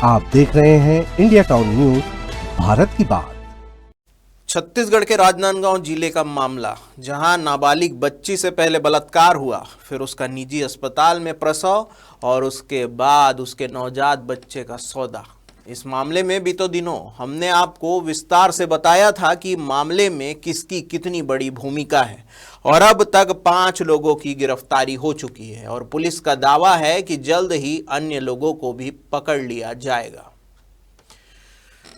आप देख रहे हैं इंडिया टाउन न्यूज, भारत की बात। छत्तीसगढ़ के राजनांदगांव जिले का मामला, जहां नाबालिग बच्ची से पहले बलात्कार हुआ, फिर उसका निजी अस्पताल में प्रसव और उसके बाद उसके नवजात बच्चे का सौदा। इस मामले में बीते दिनों हमने आपको विस्तार से बताया था कि मामले में किसकी कितनी बड़ी भूमिका है और अब तक 5 लोगों की गिरफ्तारी हो चुकी है और पुलिस का दावा है कि जल्द ही अन्य लोगों को भी पकड़ लिया जाएगा।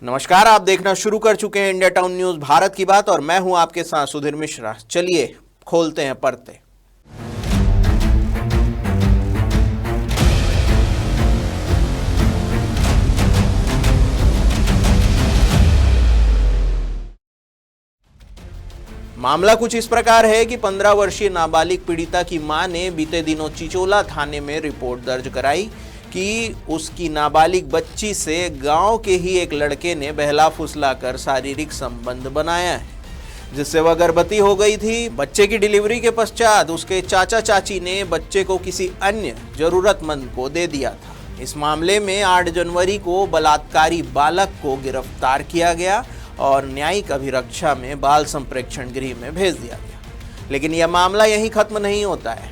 नमस्कार, आप देखना शुरू कर चुके हैं इंडिया टाउन न्यूज भारत की बात और मैं हूं आपके साथ सुधीर मिश्रा। चलिए खोलते हैं पर्दे। मामला कुछ इस प्रकार है कि 15 वर्षीय नाबालिग पीड़िता की मां ने बीते दिनों चिचोला थाने में रिपोर्ट दर्ज कराई कि उसकी नाबालिग बच्ची से गांव के ही एक लड़के ने बहला फुसलाकर शारीरिक संबंध बनाया है, जिससे वह गर्भवती हो गई थी। बच्चे की डिलीवरी के पश्चात उसके चाचा चाची ने बच्चे को किसी अन्य जरूरतमंद को दे दिया था। इस मामले में 8 जनवरी को बलात्कारी बालक को गिरफ्तार किया गया और न्यायिक अभिरक्षा में बाल संप्रेक्षण गृह में भेज दिया गया। लेकिन यह मामला यहीं खत्म नहीं होता है।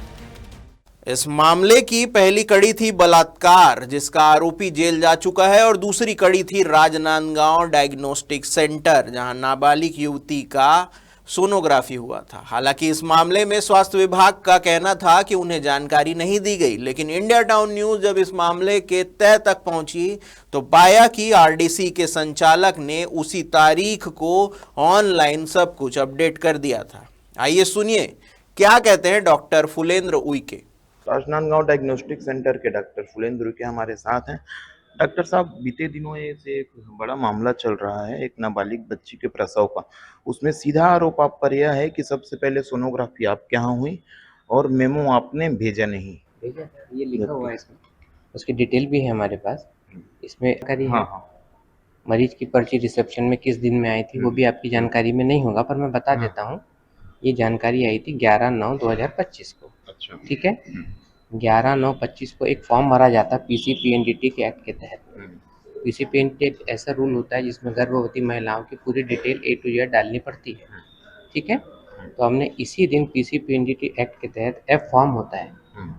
इस मामले की पहली कड़ी थी बलात्कार, जिसका आरोपी जेल जा चुका है, और दूसरी कड़ी थी राजनांदगांव डायग्नोस्टिक सेंटर, जहां नाबालिग युवती का सोनोग्राफी हुआ था। हालांकि इस मामले में स्वास्थ्य विभाग का कहना था कि उन्हें जानकारी नहीं दी गई, लेकिन इंडिया टाउन न्यूज जब इस मामले के तह तक पहुंची तो पाया कि आरडीसी के संचालक ने उसी तारीख को ऑनलाइन सब कुछ अपडेट कर दिया था। आइए सुनिए क्या कहते हैं doctor Phulendra Uikey. Rajnandgaon diagnostic centre के डॉक्टर फुलेंद्र उइके हमारे साथ हैं। डॉक्टर साहब, बीते दिनों से एक बड़ा मामला चल रहा है, एक नाबालिग बच्ची के प्रसव का। उसमें सीधा आरोप आप पर यह है कि सबसे पहले सोनोग्राफी आपके यहाँ हुई और मेमो आपने भेजा नहीं। भेजा, ये लिखा हुआ है इसमें, उसकी डिटेल भी है हमारे पास। इसमें जानकारी है। मरीज की पर्ची रिसेप्शन में किस दिन में आई थी वो भी आपकी जानकारी में नहीं होगा, पर मैं बता देता हूँ। ये जानकारी आई थी 11/9/2025 को। अच्छा, ठीक है। 11/9/25 को एक फॉर्म भरा जाता है पीसीपीएनडीटी के एक्ट के तहत। पीसीपीएनडीटी एक ऐसा रूल होता है जिसमें गर्भवती महिलाओं की पूरी डिटेल A to Z डालनी पड़ती है, ठीक है। तो हमने इसी दिन पीसीपीएनडीटी एक्ट के तहत एफ फॉर्म होता है,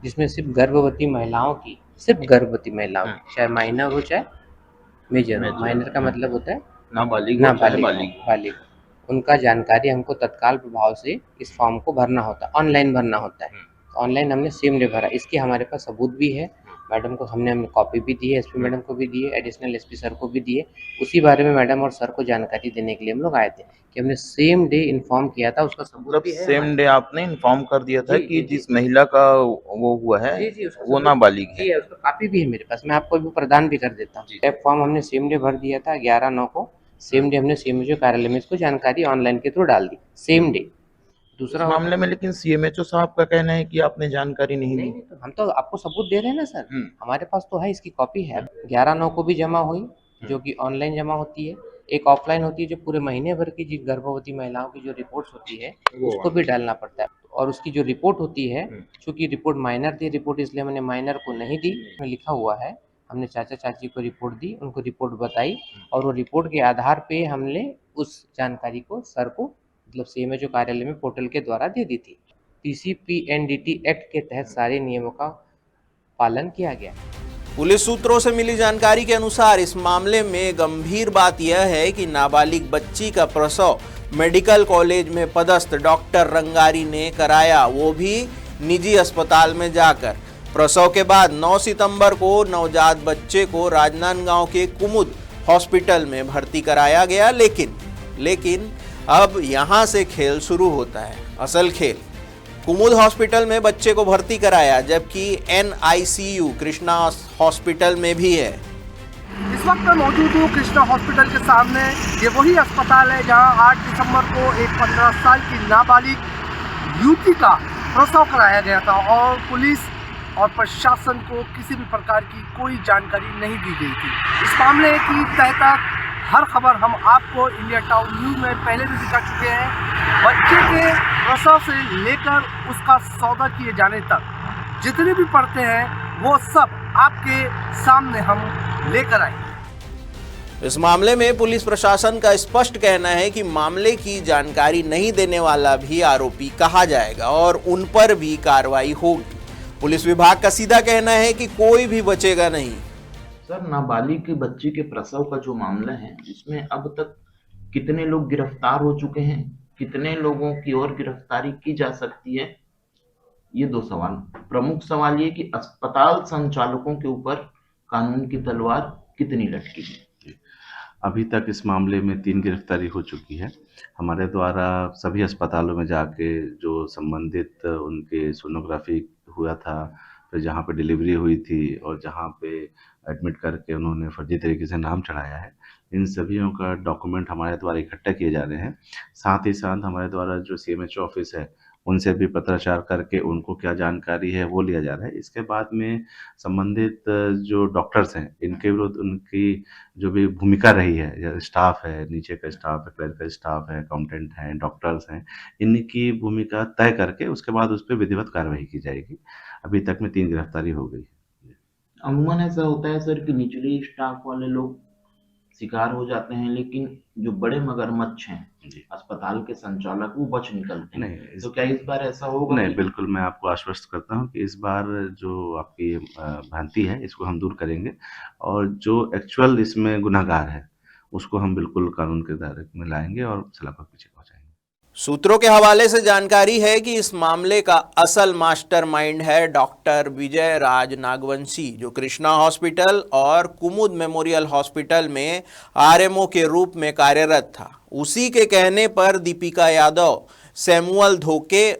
जिसमें सिर्फ गर्भवती महिलाओं की, चाहे माइनर हो चाहे मेजर हो। माइनर का मतलब होता है नाबालिग, उनका जानकारी हमको तत्काल प्रभाव से इस फॉर्म को भरना होता है, ऑनलाइन भरना होता है। ऑनलाइन हमने सेम डे भरा। इसके हमारे पास सबूत भी है। मैडम को हमने कॉपी भी दी है, एसपी मैडम को भी दी है, एडिशनल एसपी सर को भी दी है। उसी बारे में मैडम और सर को जानकारी देने के लिए हम लोग आए थे कि हमने सेम डे इन्फॉर्म किया था। उसका सबूत भी है। सेम डे आपने इन्फॉर्म कर दिया था कि जिस महिला का वो हुआ है वो नाबालिग है। उसका कॉपी भी है मेरे पास, मैं आपको भी प्रदान भी कर देता हूँ। एफ फॉर्म हमने सेम डे भर दिया था 11/9 को। सेम डे हमने सीएमएचओ कार्यालय में इसको जानकारी ऑनलाइन के थ्रू डाल दी, सेम डे। दूसरा मामले में लेकिन सीएमएचओ साहब का कहना है कि आपने जानकारी नहीं दी। तो हम तो आपको सबूत दे रहे हैं ना सर, हमारे पास तो है, इसकी कॉपी है। 11/9 को भी जमा हुई, जो कि ऑनलाइन जमा होती है। एक ऑफलाइन होती है जो पूरे महीने भर की गर्भवती महिलाओं की जो रिपोर्ट्स होती है उसको भी डालना पड़ता है। और उसकी जो रिपोर्ट होती है, चूंकि रिपोर्ट माइनर थी रिपोर्ट, इसलिए मैंने माइनर को नहीं दी। उसमें लिखा हुआ है, हमने चाचा चाची को रिपोर्ट दी, उनको रिपोर्ट बताई और वो रिपोर्ट के आधार पे हमने उस जानकारी को सर को, मतलब सीएमएचओ कार्यालय में पोर्टल के द्वारा दे दी थी। पीसीपीएनडीटी एक्ट के तहत सारे नियमों का पालन किया गया। पुलिस सूत्रों से मिली जानकारी के अनुसार इस मामले में गंभीर बात यह है कि नाबालिग बच्ची का प्रसव मेडिकल कॉलेज में पदस्थ डॉक्टर रंगारी ने कराया, वो भी निजी अस्पताल में जाकर। प्रसव के बाद 9 सितंबर को नवजात बच्चे को राजनांदगांव के कुमुद हॉस्पिटल में भर्ती कराया गया। लेकिन अब यहां से खेल शुरू होता है, असल खेल। कुमुद हॉस्पिटल में बच्चे को भर्ती कराया, जबकि NICU कृष्णा हॉस्पिटल में भी है। इस वक्त मैं मौजूद हूँ कृष्णा हॉस्पिटल के सामने। ये वही अस्पताल है जहाँ 8 दिसंबर को एक 15 साल की नाबालिग युवती का प्रसव कराया गया था और पुलिस और प्रशासन को किसी भी प्रकार की कोई जानकारी नहीं दी गई थी। इस मामले की तह तक हर खबर हम आपको इंडिया टाउन न्यूज में पहले भी दिखा चुके हैं। बच्चे के प्रसव से लेकर उसका सौदा किए जाने तक जितने भी पड़ते हैं वो सब आपके सामने हम लेकर आएंगे। इस मामले में पुलिस प्रशासन का स्पष्ट कहना है कि मामले की जानकारी नहीं देने वाला भी आरोपी कहा जाएगा और उन पर भी कार्रवाई होगी। पुलिस विभाग का सीधा कहना है कि कोई भी बचेगा नहीं। सर, नाबालिग बच्ची के प्रसव का जो मामला है, इसमें अब तक कितने लोग गिरफ्तार हो चुके हैं, कितने लोगों की और गिरफ्तारी की जा सकती है, ये दो सवाल। प्रमुख सवाल ये कि अस्पताल संचालकों के ऊपर कानून की तलवार कितनी लटकी है। अभी तक इस मामले में 3 गिरफ्तारी हो चुकी है। हमारे द्वारा सभी अस्पतालों में जाके जो संबंधित उनके सोनोग्राफी हुआ था, फिर जहाँ पे डिलीवरी हुई थी और जहाँ पे एडमिट करके उन्होंने फर्जी तरीके से नाम चढ़ाया है, इन सभियों का डॉक्यूमेंट हमारे द्वारा इकट्ठा किए जा रहे हैं। साथ ही साथ हमारे द्वारा जो सीएमएचओ ऑफिस है, उनसे भी पत्राचार करके उनको क्या जानकारी है वो लिया जा रहा है। इसके बाद में संबंधित जो डॉक्टर्स हैं, इनके विरुद्ध उनकी जो भी भूमिका रही है, या स्टाफ है, नीचे का स्टाफ है, क्लरिकल स्टाफ है, अकाउंटेंट हैं, डॉक्टर्स हैं, इनकी भूमिका तय करके उसके बाद उस पर विधिवत कार्रवाई की जाएगी। अभी तक में 3 गिरफ्तारी हो गई। अमूमन ऐसा होता है सर कि निचले स्टाफ वाले लोग शिकार हो जाते हैं, लेकिन जो बड़े मगरमच्छ हैं, अस्पताल के संचालक, वो बच निकलते हैं। नहीं, तो क्या इस बार ऐसा होगा? नहीं, बिल्कुल मैं आपको आश्वस्त करता हूँ कि इस बार जो आपकी भ्रांति है, इसको हम दूर करेंगे और जो एक्चुअल इसमें गुनहगार है, उसको हम बिल्कुल कानून के दायरे में लाएंगे और सलाखों के पीछे पहुंचाएंगे। सूत्रों के हवाले से जानकारी है कि इस मामले का असल मास्टरमाइंड है डॉक्टर विजय राज नागवंशी, जो कृष्णा हॉस्पिटल और कुमुद मेमोरियल हॉस्पिटल में आरएमओ के रूप में कार्यरत था। उसी के कहने पर दीपिका यादव, सैमुअल धोके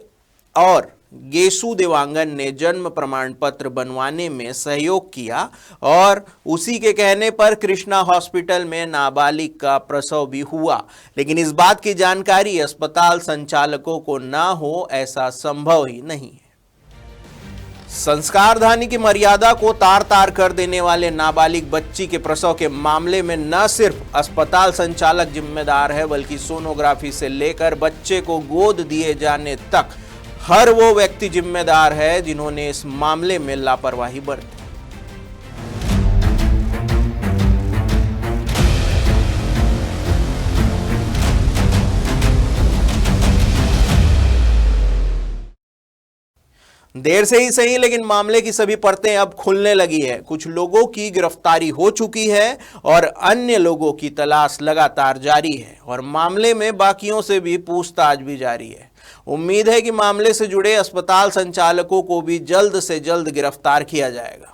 और गेसु देवांगन ने जन्म प्रमाण पत्र बनवाने में सहयोग किया और उसी के कहने पर कृष्णा हॉस्पिटल में नाबालिग का प्रसव भी हुआ, लेकिन इस बात की जानकारी अस्पताल संचालकों को ना हो, ऐसा संभव ही नहीं है। संस्कारधानी की मर्यादा को तार तार कर देने वाले नाबालिग बच्ची के प्रसव के मामले में न सिर्फ अस्पताल संचालक जिम्मेदार है, बल्कि सोनोग्राफी से लेकर बच्चे को गोद दिए जाने तक हर वो व्यक्ति जिम्मेदार है जिन्होंने इस मामले में लापरवाही बरती। देर से ही सही, लेकिन मामले की सभी परतें अब खुलने लगी है। कुछ लोगों की गिरफ्तारी हो चुकी है और अन्य लोगों की तलाश लगातार जारी है और मामले में बाकियों से भी पूछताछ भी जारी है। उम्मीद है कि मामले से जुड़े अस्पताल संचालकों को भी जल्द से जल्द गिरफ्तार किया जाएगा।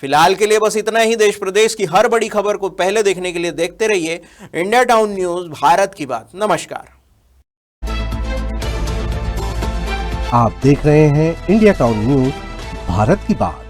फिलहाल के लिए बस इतना ही। देश प्रदेश की हर बड़ी खबर को पहले देखने के लिए देखते रहिए इंडिया टाउन न्यूज, भारत की बात। नमस्कार। आप देख रहे हैं इंडिया टाउन न्यूज, भारत की बात।